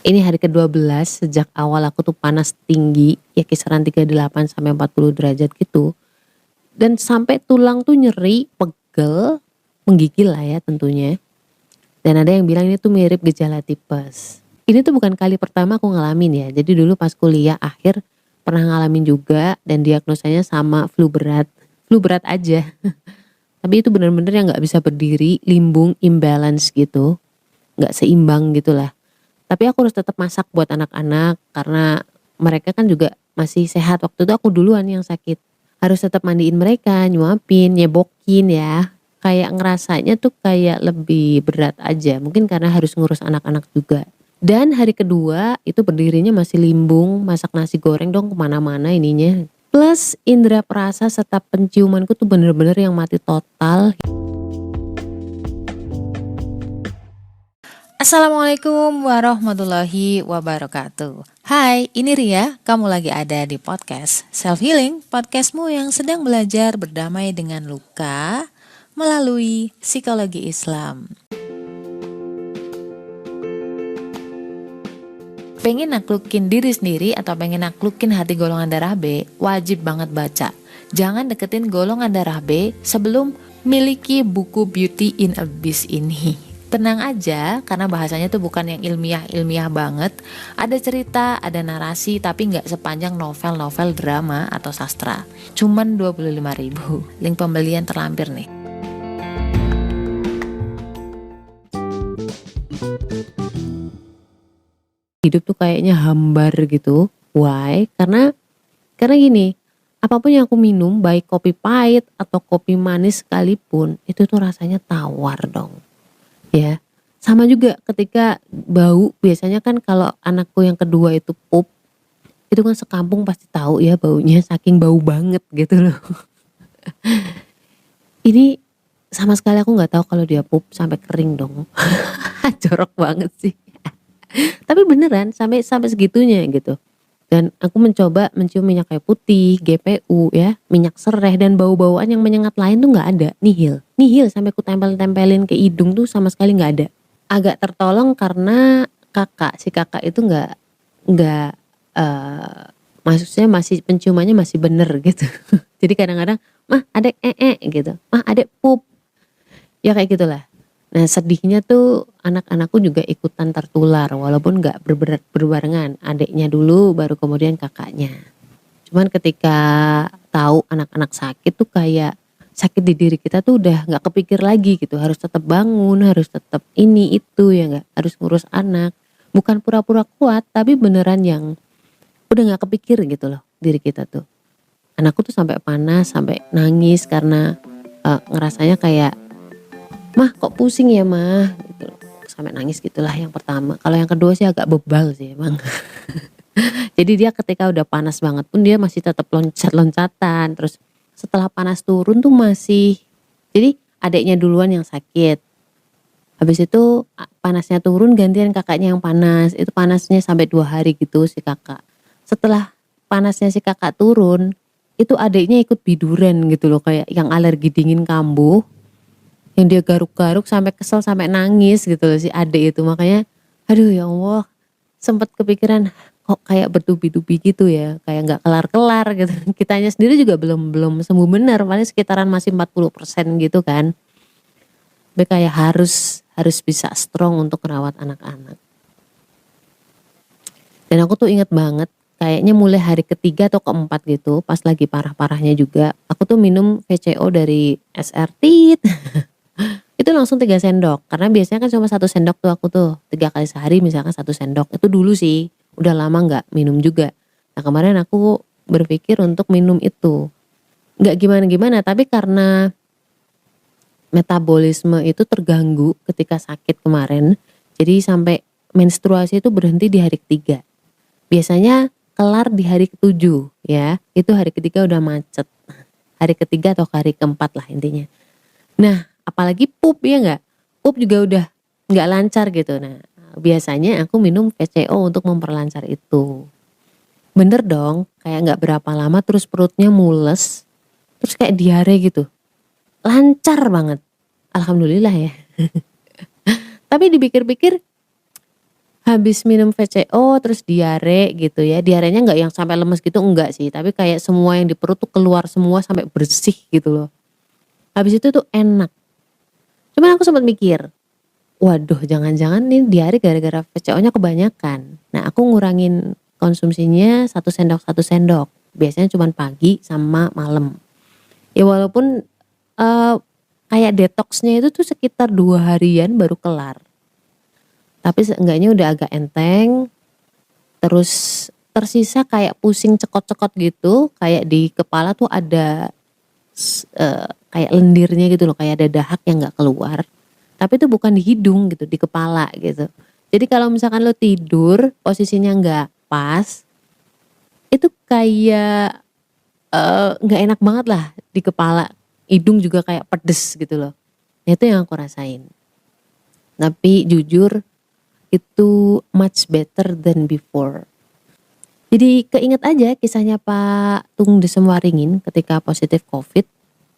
Ini hari ke-12 sejak awal aku tuh panas tinggi, ya kisaran 38 sampai 40 derajat gitu. Dan sampai tulang tuh nyeri, pegel, menggigil lah ya tentunya. Dan ada yang bilang ini tuh mirip gejala tipes. Ini tuh bukan kali pertama aku ngalamin ya. Jadi dulu pas kuliah akhir pernah ngalamin juga dan diagnosanya sama flu berat. Flu berat aja. Tapi itu bener-bener yang gak bisa berdiri, limbung, imbalance gitu. Gak seimbang gitu lah. Tapi aku harus tetap masak buat anak-anak karena mereka kan juga masih sehat. Waktu itu aku duluan yang sakit. Harus tetap mandiin mereka, nyuapin, nyebokin ya. Kayak ngerasanya tuh kayak lebih berat aja. Mungkin karena harus ngurus anak-anak juga. Dan hari kedua itu berdirinya masih limbung, masak nasi goreng dong kemana-mana ininya. Plus indera perasa serta penciumanku tuh bener-bener yang mati total. Assalamualaikum warahmatullahi wabarakatuh. Hai, ini Ria, kamu lagi ada di podcast Self Healing, podcastmu yang sedang belajar berdamai dengan luka melalui psikologi Islam. Pengen naklukin diri sendiri atau pengen naklukin hati golongan darah B, wajib banget baca. Jangan deketin golongan darah B sebelum miliki buku Beauty in Abyss ini. Tenang aja, karena bahasanya tuh bukan yang ilmiah-ilmiah banget. Ada cerita, ada narasi, tapi nggak sepanjang novel-novel drama atau sastra. Cuman 25.000. Link pembelian terlampir nih. Hidup tuh kayaknya hambar gitu. Why? Karena gini, apapun yang aku minum, baik kopi pahit atau kopi manis sekalipun, itu tuh rasanya tawar dong. Ya, sama juga ketika bau, biasanya kan kalau anakku yang kedua itu pup, itu kan sekampung pasti tahu ya baunya saking bau banget gitu loh. Ini sama sekali aku nggak tahu kalau dia pup sampai kering dong. Jorok banget sih. Tapi beneran sampai segitunya gitu. Dan aku mencoba mencium minyak kayu putih, GPU ya, minyak serai dan bau-bauan yang menyengat lain tuh nggak ada, nihil. Nihil sampai ku tempel-tempelin ke hidung tuh sama sekali nggak ada. Agak tertolong karena si kakak itu nggak maksudnya masih penciumannya masih bener gitu. Jadi kadang-kadang, "Mah, adek gitu. Mah, adek pup." Ya kayak gitulah. Nah sedihnya tuh anak-anakku juga ikutan tertular walaupun nggak berbarengan. Adiknya dulu baru kemudian kakaknya. Cuman ketika tahu anak-anak sakit tuh kayak sakit di diri kita tuh udah nggak kepikir lagi gitu. Harus tetap bangun, harus tetap ini itu ya nggak, harus ngurus anak. Bukan pura-pura kuat tapi beneran yang udah nggak kepikir gitu loh diri kita tuh. Anakku tuh sampai panas, sampai nangis karena ngerasanya kayak, "Mah kok pusing ya mah?" Gitu. Sampai nangis gitulah yang pertama. Kalau yang kedua sih agak bebal sih emang. Jadi dia ketika udah panas banget pun dia masih tetap loncat-loncatan. Terus setelah panas turun tuh masih, jadi adiknya duluan yang sakit. Habis itu panasnya turun gantian kakaknya yang panas. Itu panasnya sampai 2 hari gitu si kakak. Setelah panasnya si kakak turun, itu adiknya ikut biduran gitu loh kayak yang alergi dingin kambuh. Yang dia garuk-garuk sampai kesel sampai nangis gitu loh si adik itu. Makanya aduh ya Allah, sempat kepikiran kok kayak bertubi-tubi gitu ya, kayak nggak kelar-kelar gitu. Kitanya sendiri juga belum sembuh benar, paling sekitaran masih 40% gitu kan. Tapi kayak harus bisa strong untuk merawat anak-anak. Dan aku tuh inget banget kayaknya mulai hari ketiga atau keempat gitu, pas lagi parah-parahnya juga, aku tuh minum VCO dari SRT. Itu langsung 3 sendok, karena biasanya kan cuma 1 sendok tuh aku tuh, 3 kali sehari misalkan 1 sendok, itu dulu sih, udah lama nggak minum juga. Nah kemarin aku berpikir untuk minum itu, nggak gimana-gimana tapi karena metabolisme itu terganggu ketika sakit kemarin, jadi sampai menstruasi itu berhenti di hari ketiga. Biasanya kelar di hari ketujuh ya, itu hari ketiga udah macet, hari ketiga atau hari keempat lah intinya. Nah apalagi pup ya nggak, pup juga udah nggak lancar gitu. Nah biasanya aku minum VCO untuk memperlancar itu. Bener dong, kayak nggak berapa lama terus perutnya mules, terus kayak diare gitu, lancar banget, alhamdulillah ya. Tapi dipikir-pikir habis minum VCO terus diare gitu ya, diarenya nggak yang sampai lemes gitu enggak sih, tapi kayak semua yang di perut tuh keluar semua sampai bersih gitu loh. Habis itu tuh enak. Cuman aku sempat mikir, waduh jangan-jangan nih diare gara-gara VCO-nya kebanyakan. Nah aku ngurangin konsumsinya 1 sendok, biasanya cuman pagi sama malam. Ya walaupun kayak detoksnya itu tuh sekitar 2 harian baru kelar. Tapi seenggaknya udah agak enteng, terus tersisa kayak pusing cekot-cekot gitu, kayak di kepala tuh ada kayak lendirnya gitu loh, kayak ada dahak yang nggak keluar. Tapi itu bukan di hidung gitu, di kepala gitu. Jadi kalau misalkan lo tidur, posisinya nggak pas, itu kayak nggak enak banget lah di kepala. Hidung juga kayak pedes gitu loh. Nah, itu yang aku rasain. Tapi jujur itu much better than before. Jadi keinget aja kisahnya Pak Tung Desem Waringin ketika positif COVID.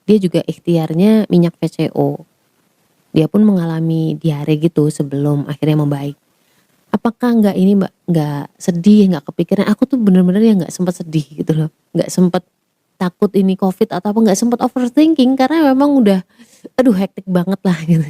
Dia juga ikhtiarnya minyak VCO. Dia pun mengalami diare gitu sebelum akhirnya membaik. Apakah nggak ini Mbak, nggak sedih, nggak kepikiran? Aku tuh bener-bener ya nggak sempat sedih gitu loh. Nggak sempat takut ini COVID atau apa, nggak sempat overthinking karena memang udah aduh hektik banget lah gitu.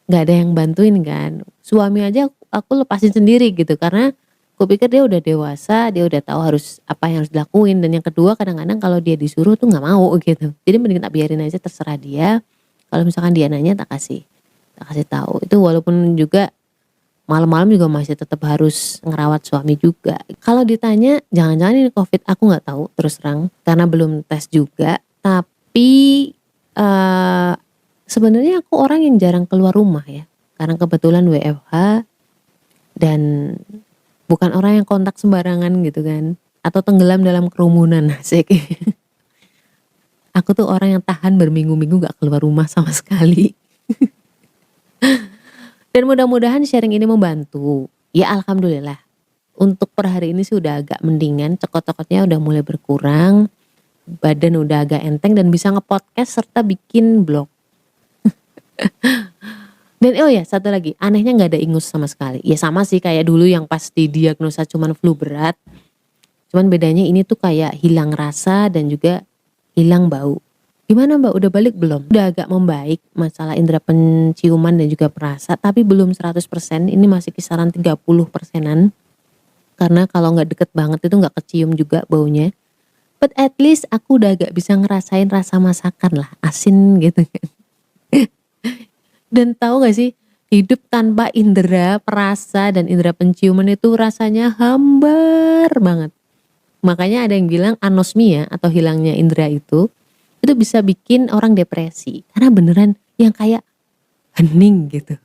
Nggak ada yang bantuin kan. Suami aja aku lepasin sendiri gitu karena aku pikir dia udah dewasa, dia udah tahu harus apa yang harus dilakuin. Dan yang kedua kadang-kadang kalau dia disuruh tuh nggak mau gitu. Jadi mending tak biarin aja, terserah dia. Kalau misalkan dia nanya tak kasih tahu. Itu walaupun juga malam-malam juga masih tetap harus ngerawat suami juga. Kalau ditanya jangan-jangan ini COVID, aku nggak tahu terus terang karena belum tes juga. Tapi sebenarnya aku orang yang jarang keluar rumah ya, karena kebetulan WFH dan bukan orang yang kontak sembarangan gitu kan, atau tenggelam dalam kerumunan asik. Aku tuh orang yang tahan berminggu-minggu gak keluar rumah sama sekali. Dan mudah-mudahan sharing ini membantu. Ya alhamdulillah. Untuk per hari ini sih udah agak mendingan, cekot-cekotnya udah mulai berkurang, badan udah agak enteng dan bisa nge-podcast serta bikin blog. Dan oh ya satu lagi, anehnya gak ada ingus sama sekali. Ya sama sih kayak dulu yang pas didiagnosa cuman flu berat. Cuman bedanya ini tuh kayak hilang rasa dan juga hilang bau. Gimana Mbak, udah balik belum? Udah agak membaik masalah indera penciuman dan juga perasa, tapi belum 100%, ini masih kisaran 30%-an. Karena kalau gak deket banget itu gak kecium juga baunya. But at least aku udah agak bisa ngerasain rasa masakan lah, asin gitu kan. Dan tahu gak sih, hidup tanpa indera perasa dan indera penciuman itu rasanya hambar banget. Makanya ada yang bilang anosmia atau hilangnya indera itu bisa bikin orang depresi. Karena beneran yang kayak hening gitu.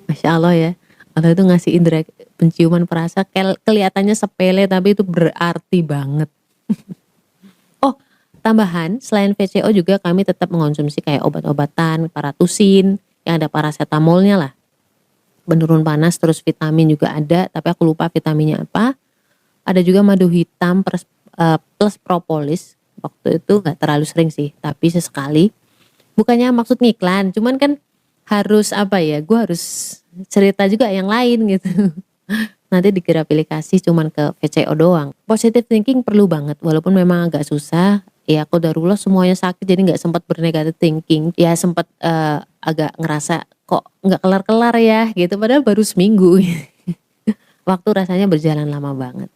Masya Allah ya, Allah itu ngasih indera penciuman perasa kelihatannya sepele tapi itu berarti banget. Oh, tambahan selain VCO juga kami tetap mengonsumsi kayak obat-obatan, paratusin, yang ada paracetamolnya lah. Penurun panas, terus vitamin juga ada, tapi aku lupa vitaminnya apa. Ada juga madu hitam plus propolis. Waktu itu gak terlalu sering sih, tapi sesekali. Bukannya maksud ngiklan, cuman kan harus apa ya, gue harus cerita juga yang lain gitu. Nanti dikira pilih kasih cuman ke VCO doang. Positive thinking perlu banget, walaupun memang agak susah. Ya aku darullah semuanya sakit jadi gak sempat bernegative thinking. Ya sempat agak ngerasa kok gak kelar-kelar ya gitu, padahal baru seminggu. Waktu rasanya berjalan lama banget.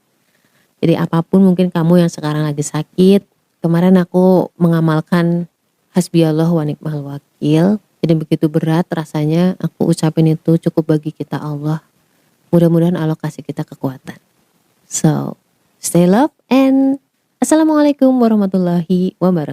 Jadi apapun mungkin kamu yang sekarang lagi sakit, kemarin aku mengamalkan hasbiyallah wa ni'mal wakil. Jadi begitu berat rasanya, aku ucapin itu cukup bagi kita Allah. Mudah-mudahan Allah kasih kita kekuatan. So, stay love and assalamualaikum warahmatullahi wabarakatuh.